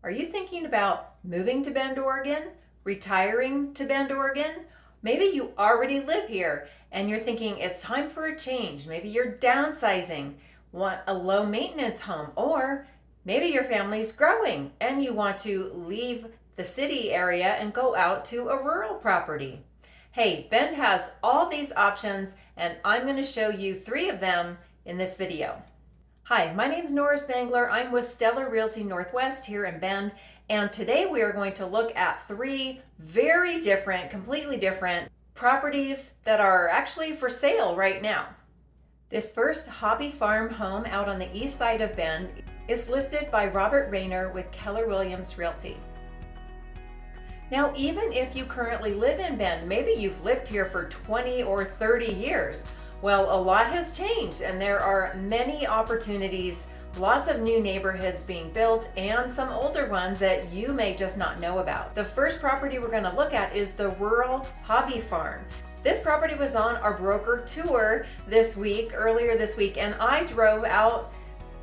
Are you thinking about moving to Bend, Oregon? Retiring to Bend, Oregon? Maybe you already live here and you're thinking it's time for a change. Maybe you're downsizing, want a low maintenance home, or maybe your family's growing and you want to leave the city area and go out to a rural property. Hey, Bend has all these options and I'm going to show you 3 of them in this video. Hi, my name is Nora Spangler. I'm with Stellar Realty Northwest here in Bend, and today we are going to look at 3 very different, completely different properties that are actually for sale right now. This first hobby farm home out on the east side of Bend is listed by Robert Rayner with Keller Williams Realty. Now, even if you currently live in Bend, maybe you've lived here for 20 or 30 years, well, a lot has changed and there are many opportunities, lots of new neighborhoods being built and some older ones that you may just not know about. The first property we're going to look at is the Rural Hobby Farm. This property was on our broker tour earlier this week, and I drove out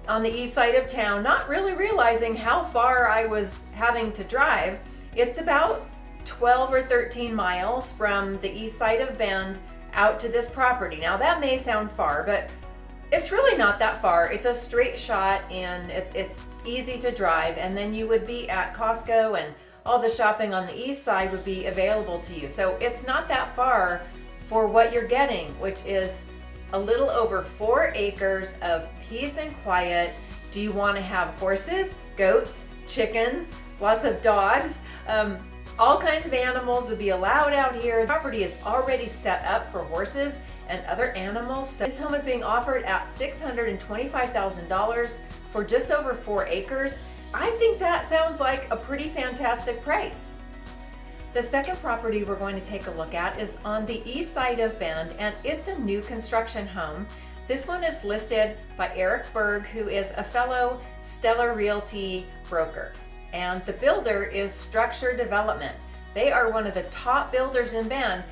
on the east side of town, not really realizing how far I was having to drive. It's about 12 or 13 miles from the east side of Bend out to this property. Now that may sound far, but it's really not that far. It's a straight shot and it's easy to drive, and then you would be at Costco and all the shopping on the east side would be available to you. So it's not that far for what you're getting, which is a little over 4 acres of peace and quiet. Do you want to have horses, goats, chickens, lots of dogs? All kinds of animals would be allowed out here. The property is already set up for horses and other animals. So this home is being offered at $625,000 for just over 4 acres. I think that sounds like a pretty fantastic price. The second property we're going to take a look at is on the east side of Bend, and it's a new construction home. This one is listed by Eric Berg, who is a fellow Stellar Realty broker. And the builder is Structure Development. They are one of the top builders in Bend.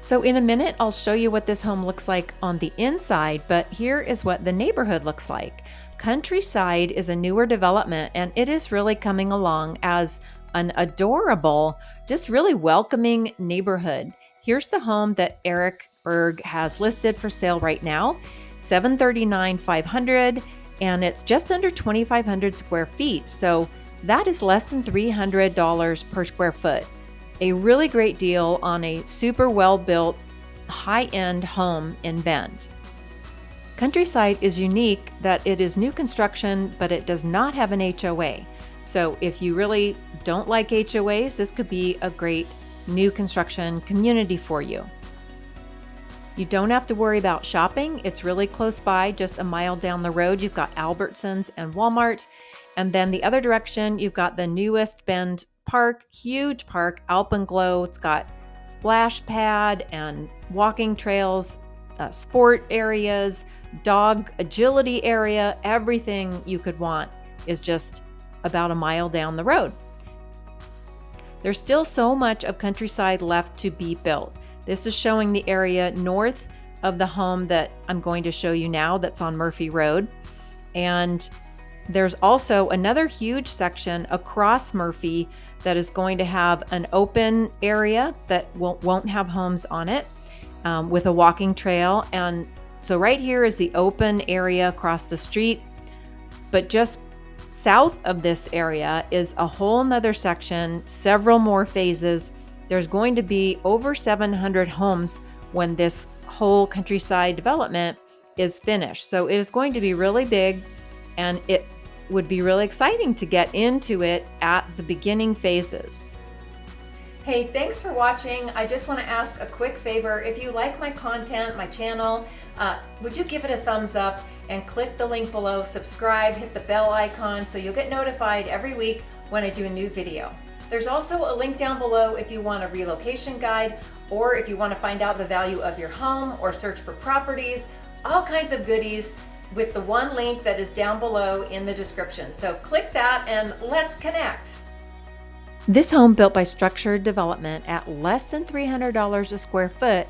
So in a minute, I'll show you what this home looks like on the inside, but here is what the neighborhood looks like. Countryside is a newer development, and it is really coming along as an adorable, just really welcoming neighborhood. Here's the home that Eric Berg has listed for sale right now, $739,500, and it's just under 2,500 square feet. So that is less than $300 per square foot. A really great deal on a super well-built, high-end home in Bend. Countryside is unique that it is new construction, but it does not have an HOA. So if you really don't like HOAs, this could be a great new construction community for you. You don't have to worry about shopping. It's really close by, just a mile down the road. You've got Albertsons and Walmarts. And then the other direction, you've got the newest Bend Park, huge park, Alpenglow. It's got splash pad and walking trails, sport areas, dog agility area. Everything you could want is just about a mile down the road. There's still so much of Countryside left to be built. This is showing the area north of the home that I'm going to show you now that's on Murphy Road. And there's also another huge section across Murphy that is going to have an open area that won't have homes on it, with a walking trail. And so right here is the open area across the street, but just south of this area is a whole nother section, several more phases. There's going to be over 700 homes when this whole Countryside development is finished. So it is going to be really big, and it would be really exciting to get into it at the beginning phases. Hey, thanks for watching. I just want to ask a quick favor. If you like my content, my channel, would you give it a thumbs up and click the link below, subscribe, hit the bell icon so you'll get notified every week when I do a new video. There's also a link down below if you want a relocation guide, or if you want to find out the value of your home or search for properties, all kinds of goodies with the one link that is down below in the description. So click that and let's connect. This home, built by Structured Development at less than $300 a square foot,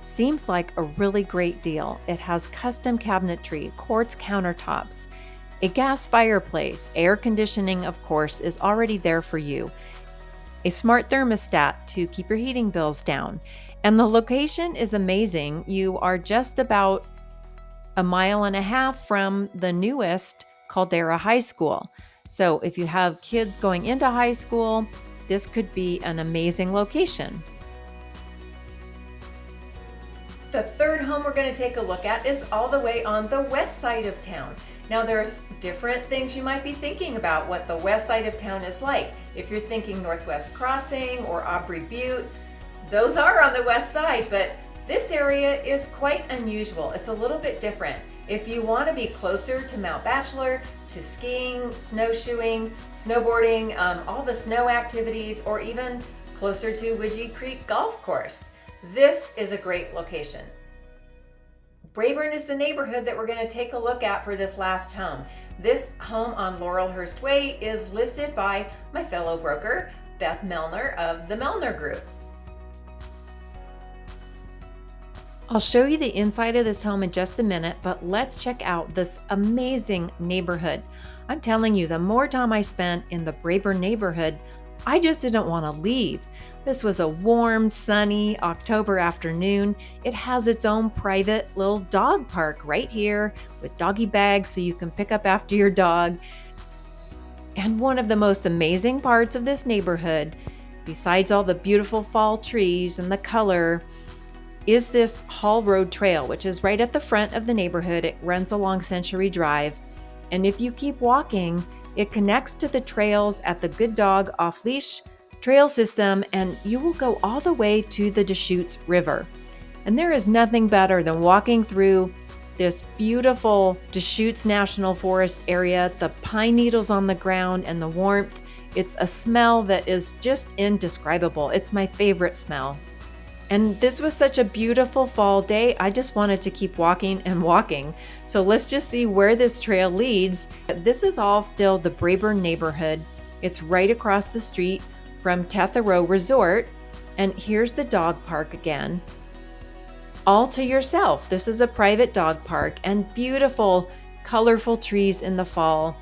seems like a really great deal. It has custom cabinetry, quartz countertops, A gas fireplace, air conditioning, of course, is already there for you. A smart thermostat to keep your heating bills down. And the location is amazing. You are just about a mile and a half from the newest Caldera High School. So if you have kids going into high school, this could be an amazing location. The third home we're going to take a look at is all the way on the west side of town. Now there's different things you might be thinking about what the west side of town is like. If you're thinking Northwest Crossing or Aubrey Butte, those are on the west side, but this area is quite unusual. It's a little bit different. If you want to be closer to Mount Bachelor, to skiing, snowshoeing, snowboarding, all the snow activities, or even closer to Widgie Creek Golf Course, this is a great location. Braebern is the neighborhood that we're going to take a look at for this last home. This home on Laurelhurst Way is listed by my fellow broker, Beth Melner of the Melner Group. I'll show you the inside of this home in just a minute, but let's check out this amazing neighborhood. I'm telling you, the more time I spent in the Braebern neighborhood, I just didn't want to leave. This was a warm, sunny October afternoon. It has its own private little dog park right here with doggy bags so you can pick up after your dog. And one of the most amazing parts of this neighborhood, besides all the beautiful fall trees and the color, is this Hall Road Trail, which is right at the front of the neighborhood. It runs along Century Drive. And if you keep walking, it connects to the trails at the Good Dog Off-Leash Trail System, and you will go all the way to the Deschutes River. And there is nothing better than walking through this beautiful Deschutes National Forest area, the pine needles on the ground and the warmth. It's a smell that is just indescribable. It's my favorite smell. And this was such a beautiful fall day, I just wanted to keep walking and walking. So let's just see where this trail leads. This is all still the Braebern neighborhood. It's right across the street from Tetherow Resort. And here's the dog park again. All to yourself. This is a private dog park and beautiful, colorful trees in the fall.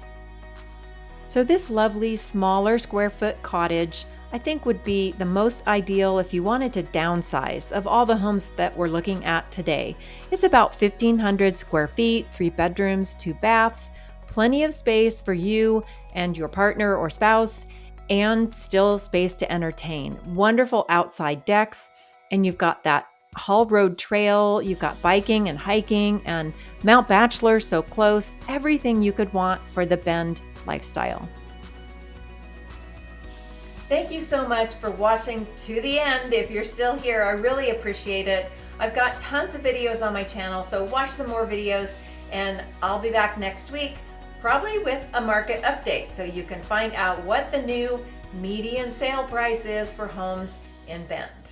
So this lovely, smaller square foot cottage I think would be the most ideal if you wanted to downsize of all the homes that we're looking at today. It's about 1,500 square feet, 3 bedrooms, 2 baths, plenty of space for you and your partner or spouse, and still space to entertain. Wonderful outside decks, and you've got that Hall Road Trail, you've got biking and hiking, and Mount Bachelor so close, everything you could want for the Bend lifestyle. Thank you so much for watching to the end. If you're still here, I really appreciate it. I've got tons of videos on my channel, so watch some more videos, and I'll be back next week, probably with a market update, so you can find out what the new median sale price is for homes in Bend.